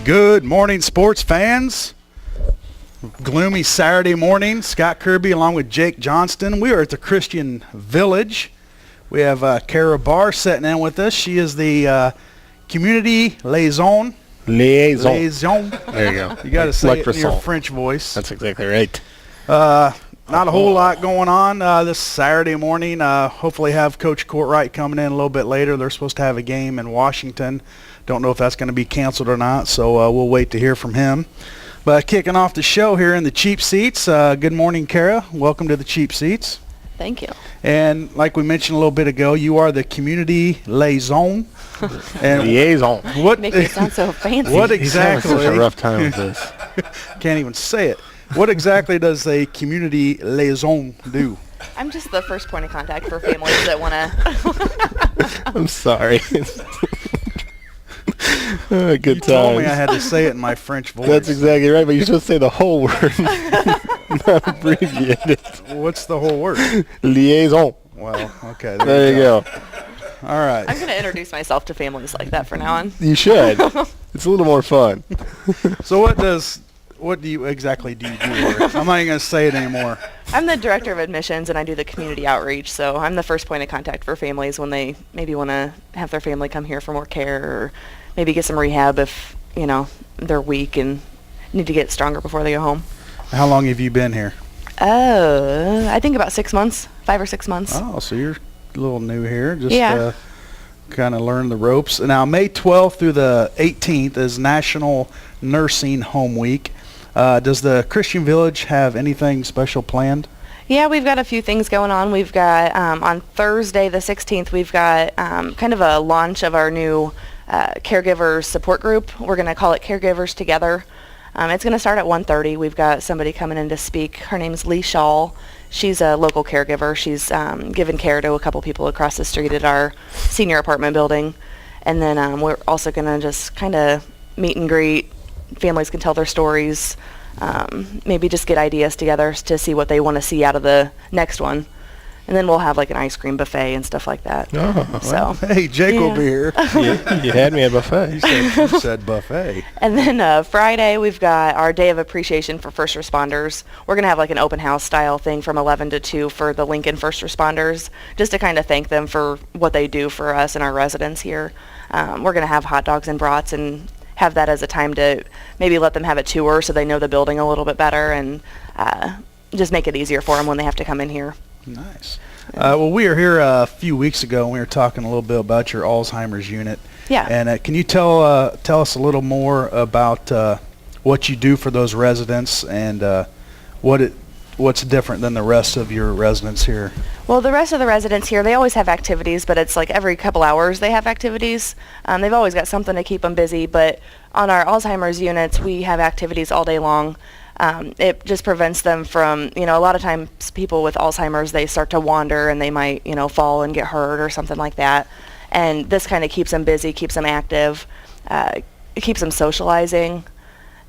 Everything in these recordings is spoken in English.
Good morning, sports fans. Gloomy Saturday morning. Scott Kirby along with Jake Johnston. We are at the Christian Village. We have Cara Barr sitting in with us. She is the community liaison. Liaison. There you go. You got to say it in your French voice. That's exactly right. Not a whole lot going on this Saturday morning. Hopefully have Coach Courtwright coming in a little bit later. They're supposed to have a game in Washington. Don't know if that's going to be canceled or not, so we'll wait to hear from him. But kicking off the show here in the Cheap Seats, good morning, Cara. Welcome to the Cheap Seats. Thank you. And like we mentioned a little bit ago, you are the community liaison. And liaison. What make me sound so fancy? What exactly? He's having such a rough time with this. Can't even say it. What exactly does a community liaison do? I'm just the first point of contact for families that want to. I'm sorry. Good you told me I had to say it in my French voice. That's exactly right, but you're supposed to say the whole word, not abbreviate it. What's the whole word? Liaison. Well, okay. There you go. All right. I'm going to introduce myself to families like that from now on. You should. It's a little more fun. So what do you exactly do here? I'm not even going to say it anymore. I'm the director of admissions, and I do the community outreach, so I'm the first point of contact for families when they maybe want to have their family come here for more care or maybe get some rehab if, they're weak and need to get stronger before they go home. How long have you been here? I think about 6 months, 5 or 6 months. Oh, so you're a little new here. Yeah. Kind of learn the ropes. Now, May 12th through the 18th is National Nursing Home Week. Does the Christian Village have anything special planned? Yeah, we've got a few things going on. We've got, on Thursday the 16th, we've got kind of a launch of our new caregivers support group. We're going to call it Caregivers Together. It's going to start at 1:30. We've got somebody coming in to speak. Her name's Lee Shaw. She's a local caregiver. She's given care to a couple people across the street at our senior apartment building. And then we're also going to just kind of meet and greet. Families can tell their stories, maybe just get ideas together to see what they want to see out of the next one. And then we'll have like an ice cream buffet and stuff like that. Oh, so hey, Jake will be here. You had me at buffet. You said buffet. And then Friday, we've got our Day of Appreciation for First Responders. We're going to have like an open house style thing from 11 to 2 for the Lincoln First Responders, just to kind of thank them for what they do for us and our residents here. We're going to have hot dogs and brats and have that as a time to maybe let them have a tour so they know the building a little bit better and just make it easier for them when they have to come in here. Nice. Well, we were here a few weeks ago, and we were talking a little bit about your Alzheimer's unit. Yeah. And can you tell us a little more about what you do for those residents and what's different than the rest of your residents here? Well, the rest of the residents here, they always have activities, but it's like every couple hours they have activities. They've always got something to keep them busy, but on our Alzheimer's units, we have activities all day long. It just prevents them from, a lot of times people with Alzheimer's, they start to wander and they might, fall and get hurt or something like that. And this kind of keeps them busy, keeps them active, it keeps them socializing,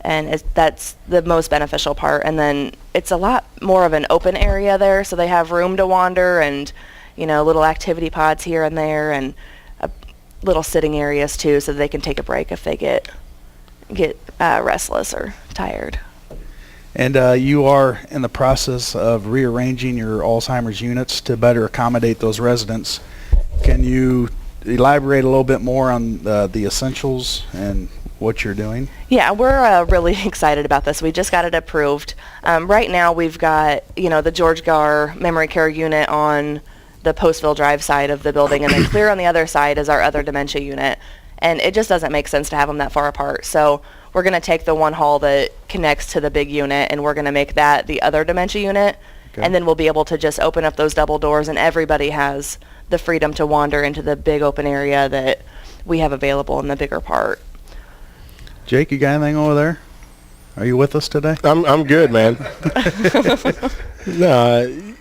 and that's the most beneficial part. And then it's a lot more of an open area there, so they have room to wander and, little activity pods here and there and little sitting areas too, so they can take a break if they get restless or tired. And you are in the process of rearranging your Alzheimer's units to better accommodate those residents. Can you elaborate a little bit more on the essentials and what you're doing? Yeah, we're really excited about this. We just got it approved. Right now we've got, the George Garr memory care unit on the Postville Drive side of the building, and then clear on the other side is our other dementia unit. And it just doesn't make sense to have them that far apart. So we're going to take the one hall that connects to the big unit, and we're going to make that the other dementia unit. Okay. And then we'll be able to just open up those double doors, and everybody has the freedom to wander into the big open area that we have available in the bigger part. Jake, you got anything over there? Are you with us today? I'm good, man. No,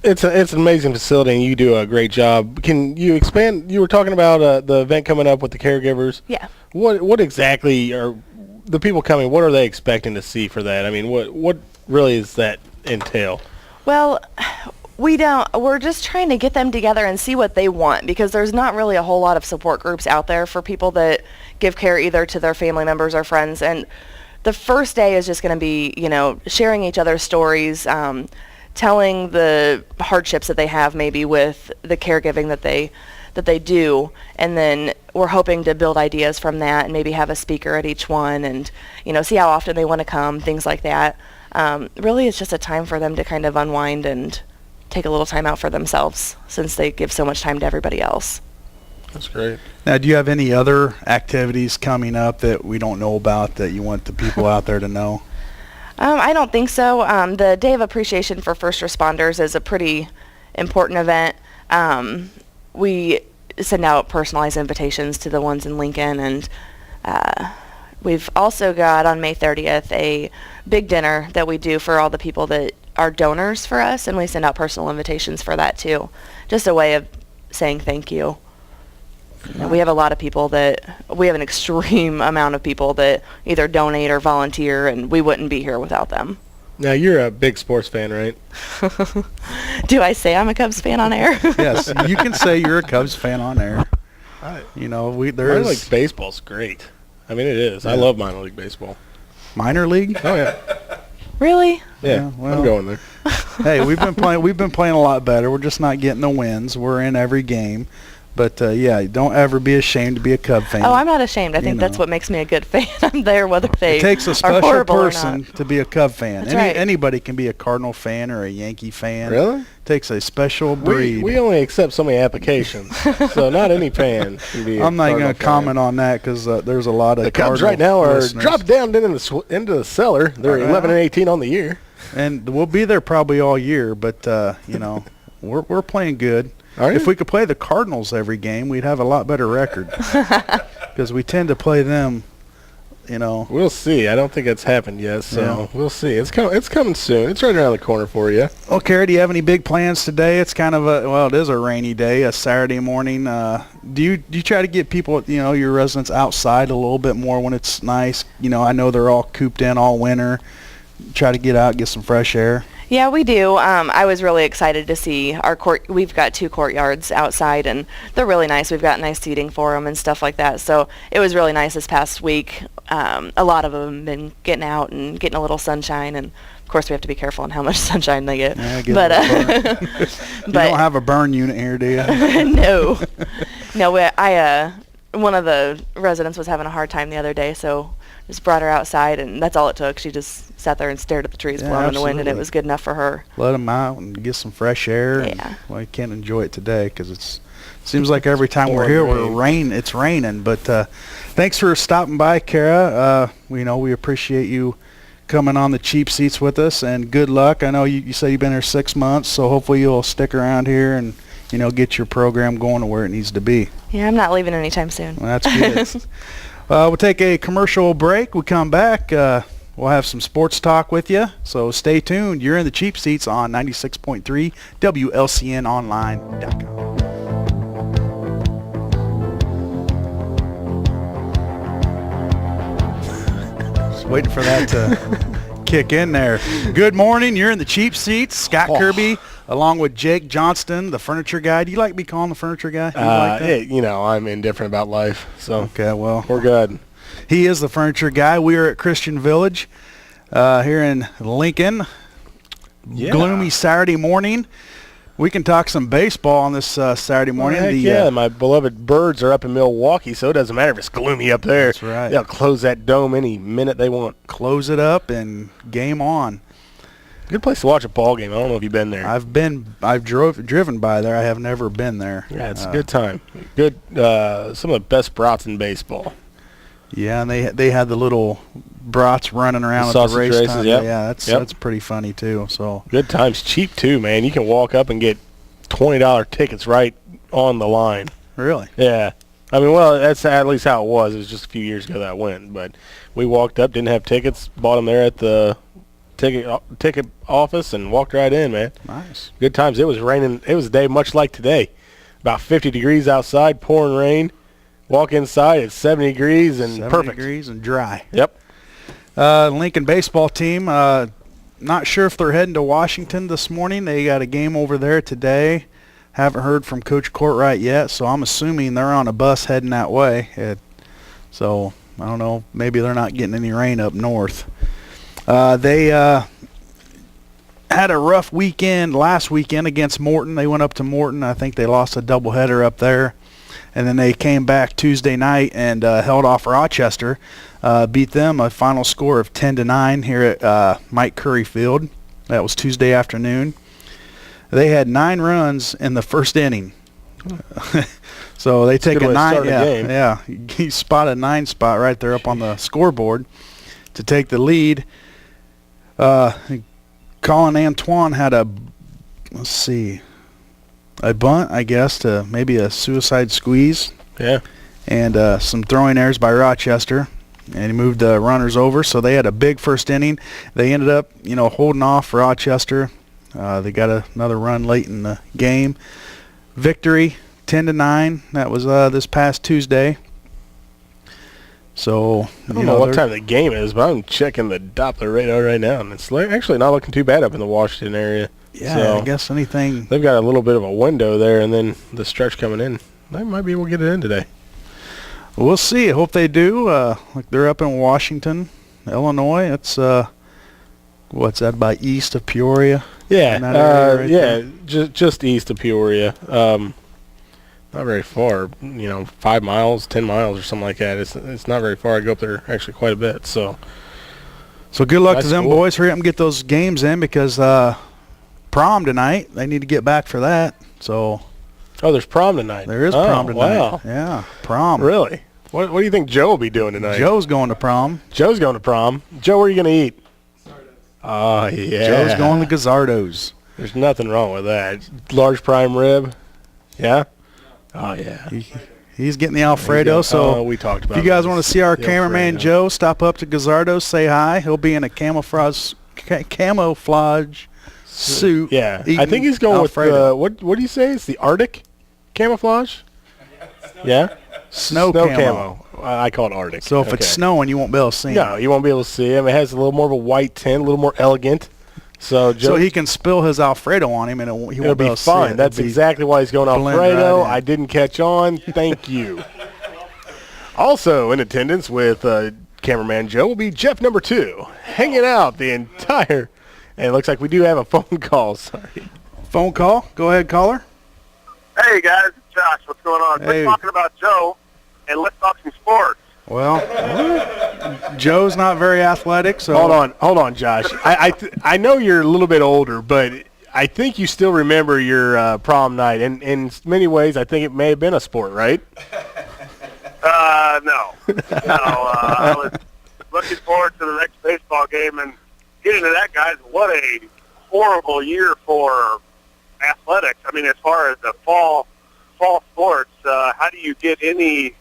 it's an amazing facility, and you do a great job. Can you expand? You were talking about the event coming up with the caregivers. Yeah. What exactly are the people coming? What are they expecting to see for that? I mean, what really does that entail? Well, We don't. We're just trying to get them together and see what they want, because there's not really a whole lot of support groups out there for people that give care either to their family members or friends. And the first day is just going to be, sharing each other's stories, telling the hardships that they have maybe with the caregiving that they do, and then we're hoping to build ideas from that and maybe have a speaker at each one and, see how often they want to come, things like that. Really, it's just a time for them to kind of unwind and take a little time out for themselves, since they give so much time to everybody else. That's great. Now, do you have any other activities coming up that we don't know about that you want the people out there to know? I don't think so. The Day of Appreciation for First Responders is a pretty important event. We send out personalized invitations to the ones in Lincoln, and we've also got on May 30th a big dinner that we do for all the people that are donors for us, and we send out personal invitations for that too. Just a way of saying thank you. We have a lot of people we have an extreme amount of people that either donate or volunteer, and we wouldn't be here without them. Now, you're a big sports fan, right? Do I say I'm a Cubs fan on air? Yes, you can say you're a Cubs fan on air. Minor league baseball's great. I mean, it is. Yeah. I love minor league baseball. Minor league? Oh, yeah. Really? Yeah, well, I'm going there. Hey, we've been playing a lot better. We're just not getting the wins. We're in every game. But, don't ever be ashamed to be a Cub fan. Oh, I'm not ashamed. I think that's what makes me a good fan. I'm there whether they It takes a are special horrible person to be a Cub fan. That's right. Anybody can be a Cardinal fan or a Yankee fan. Really? It takes a special breed. We only accept so many applications, so not any fan can be I'm not going to comment on that because there's a lot of the Cubs Cardinal right now are listeners. dropped down into the cellar. They're 11-18 on the year. And we'll be there probably all year, but, we're playing good. If we could play the Cardinals every game, we'd have a lot better record because we tend to play them, We'll see. I don't think it's happened yet, so we'll see. It's coming soon. It's right around the corner for you. Well, Cara, do you have any big plans today? It's kind of it is a rainy day, a Saturday morning. Do you try to get people, your residents outside a little bit more when it's nice? I know they're all cooped in all winter. Try to get out, get some fresh air. Yeah, we do. I was really excited to see our court. We've got 2 courtyards outside, and they're really nice. We've got nice seating for them and stuff like that. So it was really nice this past week. A lot of them have been getting out and getting a little sunshine, and of course we have to be careful on how much sunshine they get. Yeah, You don't have a burn unit here, do you? No. One of the residents was having a hard time the other day, so just brought her outside, and that's all it took. She just sat there and stared at the trees blowing in the wind, and it was good enough for her. Let them out and get some fresh air. Yeah. You can't enjoy it today because it seems like every time we're here, it's raining. But thanks for stopping by, Cara. We appreciate you coming on the cheap seats with us, and good luck. I know you say you've been here 6 months, so hopefully you'll stick around here and get your program going to where it needs to be. Yeah, I'm not leaving anytime soon. Well, that's good. We'll take a commercial break. We come back. We'll have some sports talk with you. So stay tuned. You're in the cheap seats on 96.3 WLCNonline.com. Just waiting for that to kick in there. Good morning. You're in the cheap seats. Scott Kirby, along with Jake Johnston, the furniture guy. Do you like me calling the furniture guy? I'm indifferent about life, so okay, well, we're good. He is the furniture guy. We are at Christian Village here in Lincoln. Yeah. Gloomy Saturday morning. We can talk some baseball on this Saturday morning. My beloved Birds are up in Milwaukee, so it doesn't matter if it's gloomy up there. That's right. They'll close that dome any minute they want. Close it up and game on. Good place to watch a ball game. I don't know if you've been there. I've driven by there. I have never been there. Yeah, it's a good time. Good. Some of the best brats in baseball. Yeah, and they had the little brats running around the at the race races, time. yep. Yeah, that's pretty funny too. So good times, cheap too, man. You can walk up and get $20 tickets right on the line. Really? Yeah. I mean, well, that's at least how it was. It was just a few years ago that I went, but we walked up, didn't have tickets, bought them there at the ticket office, and walked right in, man. Nice. Good times. It was raining. It was a day much like today. About 50 degrees outside, pouring rain. Walk inside, it's 70 degrees and 70 perfect. degrees and dry. Yep. Lincoln baseball team, not sure if they're heading to Washington this morning. They got a game over there today. Haven't heard from Coach Courtwright yet, so I'm assuming they're on a bus heading that way. So I don't know. Maybe they're not getting any rain up north. They had a rough weekend last weekend against Morton. They went up to Morton. I think they lost a doubleheader up there. And then they came back Tuesday night and held off Rochester, beat them a final score of 10-9 here at Mike Curry Field. That was Tuesday afternoon. They had 9 runs in the first inning. So they take a 9. Yeah, he spotted a 9 spot right there up on the scoreboard to take the lead. Colin Antoine had a bunt, I guess, to maybe a suicide squeeze. Yeah. And some throwing errors by Rochester. And he moved the runners over, so they had a big first inning. They ended up, holding off Rochester. They got another run late in the game. Victory, 10-9. That was this past Tuesday. So I don't know what time the game is, but I'm checking the Doppler radar right now, and it's actually not looking too bad up in the Washington area. Yeah, so I guess anything. They've got a little bit of a window there, and then the stretch coming in. They might be able to get it in today. We'll see. I hope they do. They're up in Washington, Illinois. It's what's that, by east of Peoria? Yeah, just east of Peoria. Not very far. 5 miles, 10 miles, or something like that. It's not very far. I go up there actually quite a bit. So good luck to them boys. Hurry up and get those games in because prom tonight. They need to get back for that. So. Oh, there's prom tonight. There is prom tonight. Wow. Yeah, prom. Really? What do you think Joe will be doing tonight? Joe's going to prom. Joe's going to prom. Joe, where are you going to eat? Oh, yeah. Joe's going to Gazzardo's. There's nothing wrong with that. Large prime rib. Yeah? Oh, yeah. He's getting the Alfredo. So we talked about if you guys want to see our the cameraman Alfredo. Joe, stop up to Gazzardo's, say hi. He'll be in a camouflage suit. Yeah. I think he's going Alfredo. with, what do you say? It's the Arctic camouflage? Yeah? Snow camo. I call it Arctic. So if it's snowing, you won't be able to see him. No, you won't be able to see him. It has a little more of a white tint, a little more elegant. So he can spill his Alfredo on him, and he won't be able to fine. see it. That's exactly why he's going Alfredo. Right in. I didn't catch on. Thank you. Also in attendance with cameraman Joe will be Jeff number 2, hanging out the entire. And it looks like we do have a phone call. Sorry. Phone call? Go ahead, caller. Hey, guys. It's Josh. What's going on? Hey. We're talking about Joe, and let's talk some sports. Well, Joe's not very athletic, so Hold on, Josh. I know you're a little bit older, but I think you still remember your prom night. And in many ways, I think it may have been a sport, right? No. I was looking forward to the next baseball game and getting to that, guys. What a horrible year for athletics. I mean, as far as the fall sports, how do you get any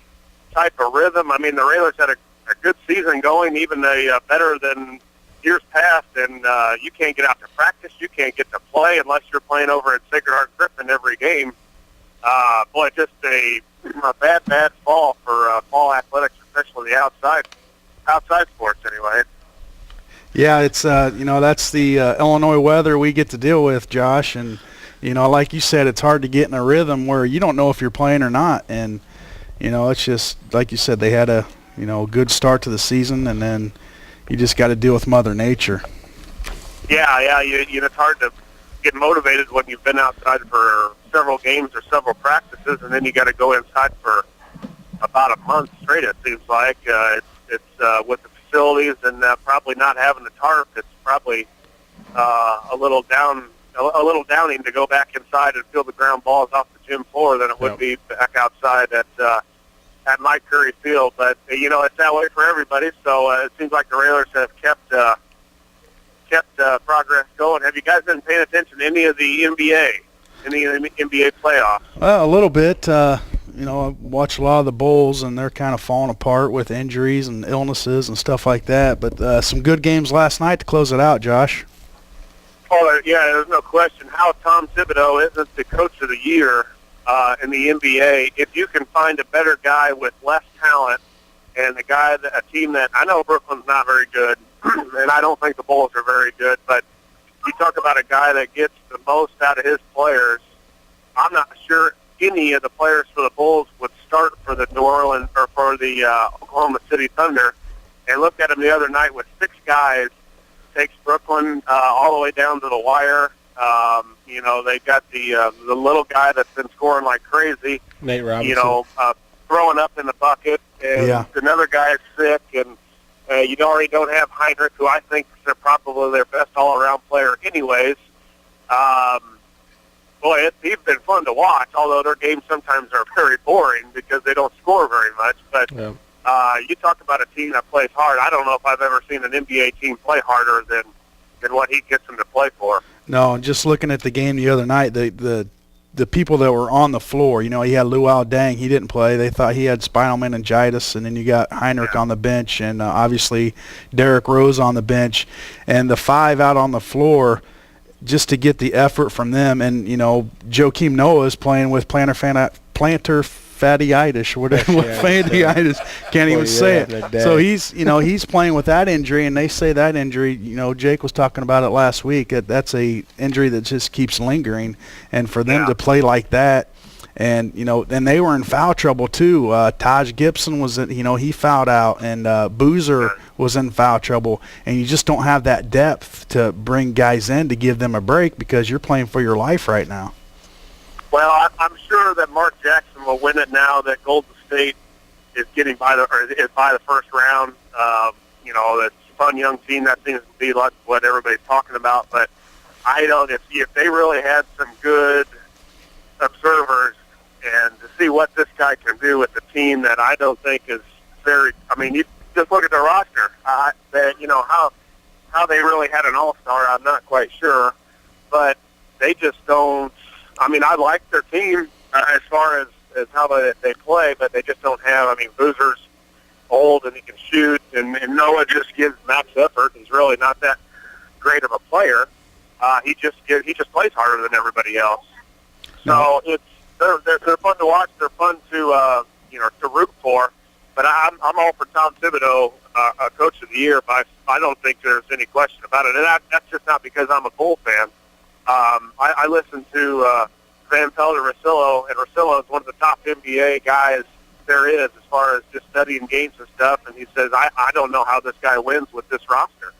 type of rhythm? I mean, the Railers had a good season going, even better than years past, and you can't get out to practice. You can't get to play unless you're playing over at Sacred Heart Griffin every game. Boy, just a bad fall for fall athletics, especially the outside sports anyway. yeah, it's that's the Illinois weather we get to deal with, Josh, and like you said, it's hard to get in a rhythm where you don't know if you're playing or not, and it's just like you said, they had a good start to the season, and then you just got to deal with Mother Nature. Yeah, it's hard to get motivated when you've been outside for several games or several practices, and then you got to go inside for about a month straight. It seems like it's with the facilities and probably not having the tarp. It's probably a little downing to go back inside and feel the ground balls off the gym floor than it would be back outside at Mike Curry Field. But it's that way for everybody. So it seems like the Railers have kept progress going. Have you guys been paying attention to any of the NBA playoffs? Well, a little bit. I watch a lot of the Bulls, and they're kind of falling apart with injuries and illnesses and stuff like that. But some good games last night to close it out, Josh. Oh, yeah, there's no question. How Tom Thibodeau isn't the coach of the year in the NBA. If you can find a better guy with less talent and a team that, I know Brooklyn's not very good, and I don't think the Bulls are very good, but you talk about a guy that gets the most out of his players. I'm not sure any of the players for the Bulls would start for the New Orleans or for the Oklahoma City Thunder. And look at him the other night with 6 guys, takes Brooklyn all the way down to the wire. They've got the little guy that's been scoring like crazy. Nate Robinson. Throwing up in the bucket. And another guy is sick, and you already don't have Heinrich, who I think is probably their best all-around player anyways. He's been fun to watch, although their games sometimes are very boring because they don't score very much. But you talk about a team that plays hard. I don't know if I've ever seen an NBA team play harder than what he gets them to play for. No, just looking at the game the other night, the people that were on the floor, you had Luau Deng. He didn't play. They thought he had spinal meningitis, and then you got Heinrich on the bench, and obviously Derrick Rose on the bench, and the 5 out on the floor just to get the effort from them. And Joakim Noah is playing with plantar fasciitis, whatever. Fasciitis, can't even say it. So he's playing with that injury, and they say that injury, Jake was talking about it last week, that's a injury that just keeps lingering, and for them to play like that, and and they were in foul trouble too. Taj Gibson was he fouled out, and Boozer was in foul trouble, and you just don't have that depth to bring guys in to give them a break because you're playing for your life right now. Well, I'm sure that Mark Jackson will win it now that Golden State is getting by the first round. It's a fun young team. That seems to be like what everybody's talking about. But I don't. If they really had some good observers and to see what this guy can do with the team that I don't think is very. I mean, you just look at the roster. How they really had an all-star, I'm not quite sure, but they just don't. I mean, I like their team as far as how they play, but they just don't have. I mean, Boozer's old and he can shoot, and Noah just gives max effort. He's really not that great of a player. He just plays harder than everybody else. So they're fun to watch. They're fun to to root for. But I'm all for Tom Thibodeau, Coach of the Year. But I don't think there's any question about it. And that's just not because I'm a Bull fan. I listened to Van Pelt and Russillo, and Russillo is one of the top NBA guys there is as far as just studying games and stuff, and he says, I don't know how this guy wins with this roster.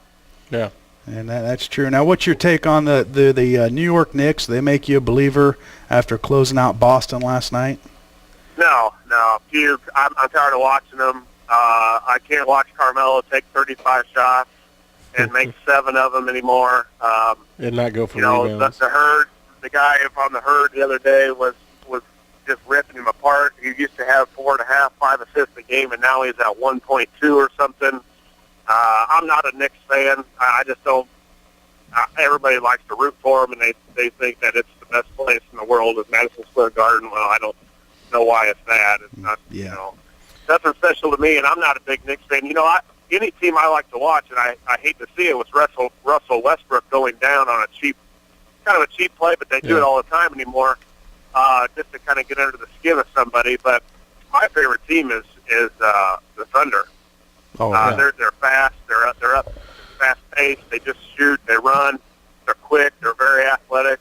Yeah. And that's true. Now, what's your take on the New York Knicks? They make you a believer after closing out Boston last night? No. I'm tired of watching them. I can't watch Carmelo take 35 shots and make 7 of them anymore. And not go for rebounds. The guy on the Herd the other day was just ripping him apart. He used to have 4.5, 5 assists a game, and now he's at 1.2 or something. I'm not a Knicks fan. I just don't. Everybody likes to root for them, and they think that it's the best place in the world is Madison Square Garden. Well, I don't know why it's that. It's not, nothing special to me, and I'm not a big Knicks fan. Any team I like to watch, and I hate to see it, was Russell Westbrook going down on a cheap play, but they do it all the time anymore, just to kind of get under the skin of somebody. But my favorite team is the Thunder. They're fast. They're up fast paced. They just shoot. They run. They're quick. They're very athletic.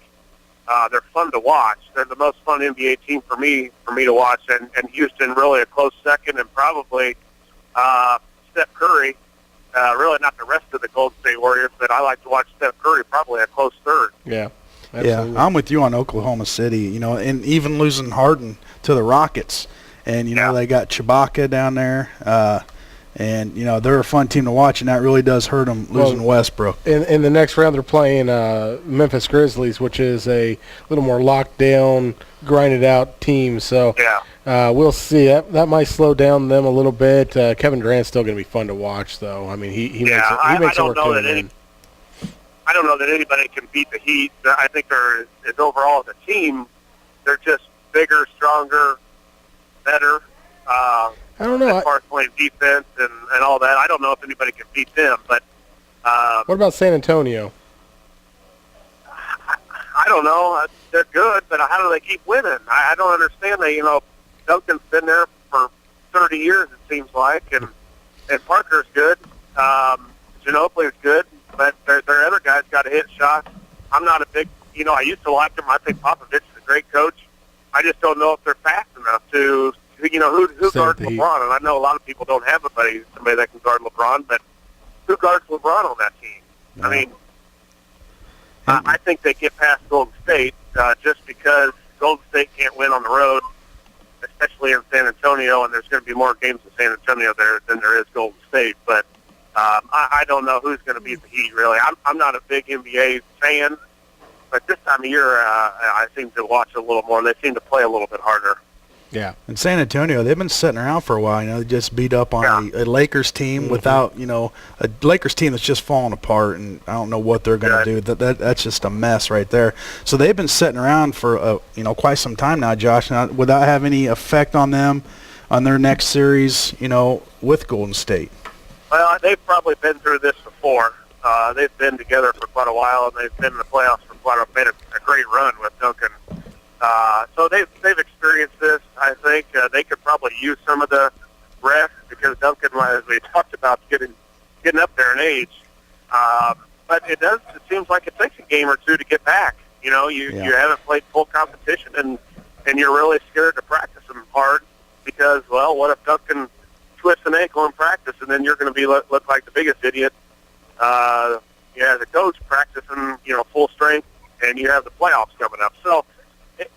They're fun to watch. They're the most fun NBA team for me to watch. And Houston really a close second, and probably Steph Curry. Really not the rest of the Golden State Warriors, but I like to watch Steph Curry probably a close third. Yeah. Absolutely. Yeah, I'm with you on Oklahoma City, and even losing Harden to the Rockets. And, they got Chewbacca down there. And, they're a fun team to watch, and that really does hurt them losing Westbrook. In the next round, they're playing Memphis Grizzlies, which is a little more locked down, grinded out team. So we'll see. That might slow down them a little bit. Kevin Durant's still going to be fun to watch, though. I mean, he makes it work. I don't know that anybody can beat the Heat. I think overall as a team, they're just bigger, stronger, better. I don't know. As far as playing defense and all that, I don't know if anybody can beat them. But what about San Antonio? I don't know. They're good, but how do they keep winning? I don't understand. Duncan's been there for 30 years, it seems like, and Parker's good. Ginobili's good, but their other guys got to hit shots. I'm not a big, I used to like him. I think Popovich is a great coach. I just don't know if they're fast enough to, who guards LeBron. And I know a lot of people don't have somebody that can guard LeBron, but who guards LeBron on that team? No. I mean, I think they get past Golden State just because Golden State can't win on the road, especially in San Antonio, and there's going to be more games in San Antonio there than there is Golden State. But I don't know who's going to beat the Heat, really. I'm not a big NBA fan, but this time of year I seem to watch a little more. They seem to play a little bit harder. Yeah. In San Antonio, they've been sitting around for a while. They just beat up on a Lakers team without, a Lakers team that's just falling apart, and I don't know what they're going to do. That's just a mess right there. So they've been sitting around for quite some time now, Josh. Now, would that have any effect on them on their next series, with Golden State? Well, they've probably been through this before. They've been together for quite a while, and they've been in the playoffs for made a great run with Duncan. So they've experienced this. I think they could probably use some of the rest because Duncan, as we talked about, getting up there in age. But it seems like it takes a game or two to get back. You haven't played full competition, and you're really scared to practice them hard because, well, what if Duncan twists an ankle in practice, and then you're going to be look like the biggest idiot. As a coach practicing, full strength, and you have the playoffs coming up. So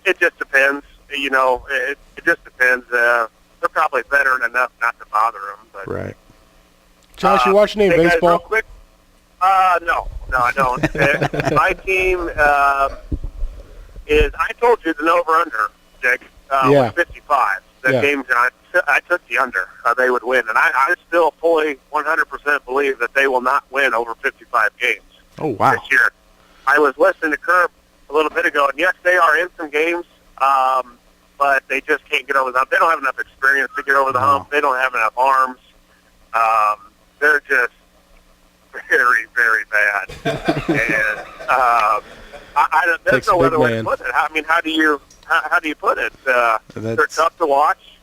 it just depends. It just depends. They're probably veteran enough not to bother them. But, right. Josh, you watching any baseball? Real quick? No, I don't. My team is. I told you the over/under, Jake. Was 55. That game, I took the under. They would win, and I still fully 100% believe that they will not win over 55 games. Oh wow! This year, I was listening to Kirby a little bit ago, and yes, they are in some games, but they just can't get over the hump. They don't have enough experience to get over the hump. They don't have enough arms. They're just very, very bad, and there's no other way to put it. I mean, how do you put it? They're tough to watch,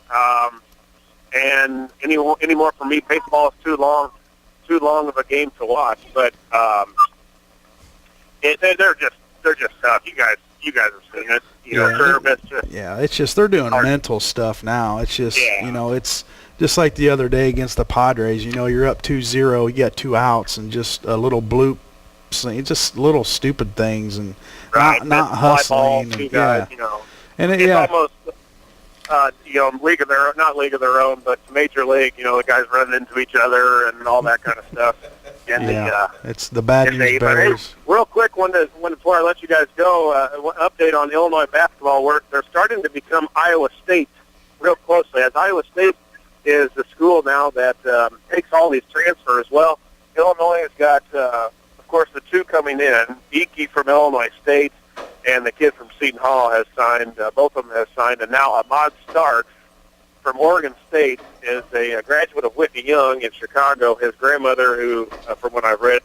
and any more for me, baseball is too long of a game to watch. But they're just tough. You guys have seen it. It's just they're doing mental stuff now. It's just it's just like the other day against the Padres. You're up 2-0, you got 2 outs, and just a little bloop, just little stupid things, and not hustling. And it's almost league of their own, but major league. The guys running into each other and all that kind of stuff. And it's the bad news bears. Hey, real quick, before I let you guys go, update on Illinois basketball work. They're starting to become Iowa State real closely, as Iowa State is the school now that takes all these transfers. Well, Illinois has got, of course, the 2 coming in, Ike from Illinois State and the kid from Seton Hall has signed. Both of them have signed, and now Ahmad Starks from Oregon State is a graduate of Whitney Young in Chicago. His grandmother, who, from what I've read,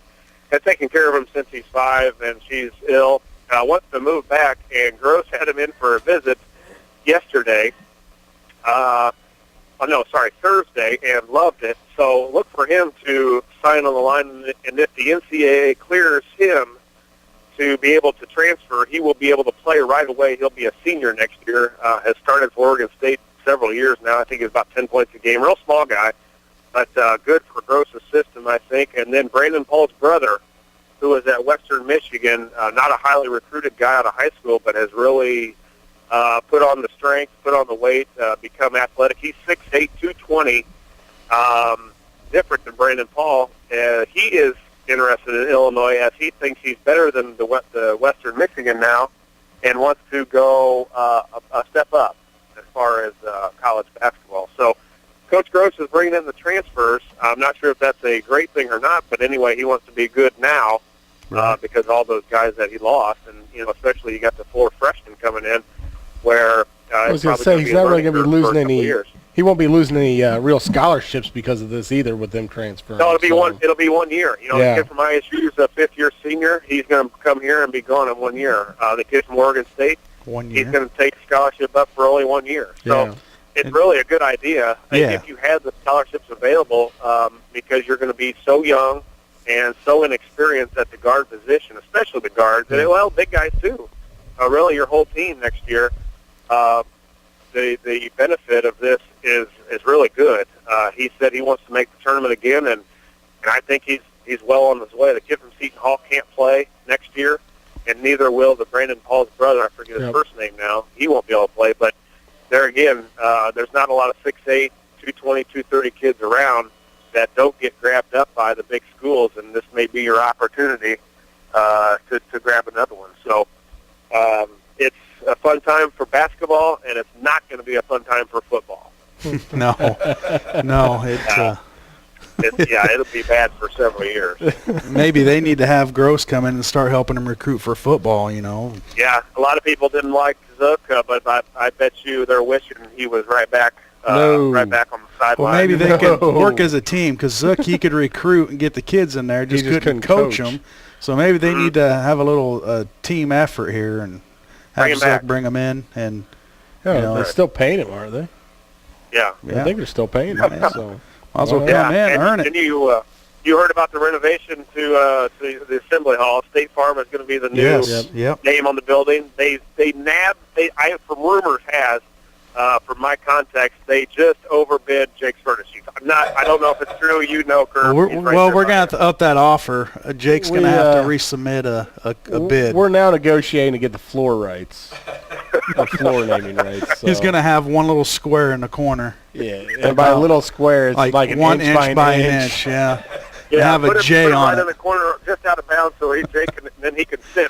has taken care of him since he's 5, and she's ill, wants to move back, and Gross had him in for a visit yesterday. Thursday, and loved it. So look for him to sign on the line, and if the NCAA clears him to be able to transfer, he will be able to play right away. He'll be a senior next year. Has started for Oregon State several years now. I think he's about 10 points a game. Real small guy, but good for Gross's system, I think. And then Brandon Paul's brother, who was at Western Michigan, not a highly recruited guy out of high school, but has really put on the strength, put on the weight, become athletic. He's 6'8", 220, different than Brandon Paul. He is interested in Illinois as he thinks he's better than the Western Michigan now and wants to go a step up as far as college basketball. So Coach Gross is bringing in the transfers. I'm not sure if that's a great thing or not, but anyway, he wants to be good now because all those guys that he lost, and especially you got the 4 freshmen coming in where I was going to say he's not really going to be losing any. He won't be losing any real scholarships because of this either with them transferring. No, it'll be 1 year. The kid from ISU is a 5th-year senior. He's going to come here and be gone in 1 year. The kid from Oregon State, 1 year. He's going to take scholarship up for only 1 year. So it's really a good idea if you have the scholarships available because you're going to be so young and so inexperienced at the guard position, especially the guards, and well, big guys too. Really, your whole team next year. The benefit of this is really good. He said he wants to make the tournament again, and I think he's well on his way. The kid from Seton Hall can't play next year, and neither will the Brandon Paul's brother. I forget his first name now. He won't be able to play, but there again, there's not a lot of 6'8", 220, 230 kids around that don't get grabbed up by the big schools, and this may be your opportunity to grab another one. So it's a fun time for basketball, and it's not going to be a fun time for football. No, it'll be bad for several years. Maybe they need to have Gross come in and start helping them recruit for football, you know. Yeah, a lot of people didn't like Zook, but I bet you they're wishing he was right back on the sideline. Well, maybe they could work as a team, because Zook, he could recruit and get the kids in there, just couldn't coach them. So maybe they need to have a little team effort here and have Zook bring them in. And they're still paying him, aren't they? Yeah. I think they're still paying him. So. Might as well come in and earn it. And you heard about the renovation to the Assembly Hall. State Farm is going to be the new name on the building. From rumors from my contacts, they just overbid Jake's Furnishings. I don't know if it's true. You know, Kirby. We're going to have to up that offer. Jake's going to have to resubmit a bid. We're now negotiating to get the floor rights. The floor naming rights. So. He's going to have one little square in the corner. Yeah, and by a little square, it's like an 1 inch by an an inch. inch. Yeah. Yeah, have a J put it on right it. in the corner, just out of bounds, so then he can sit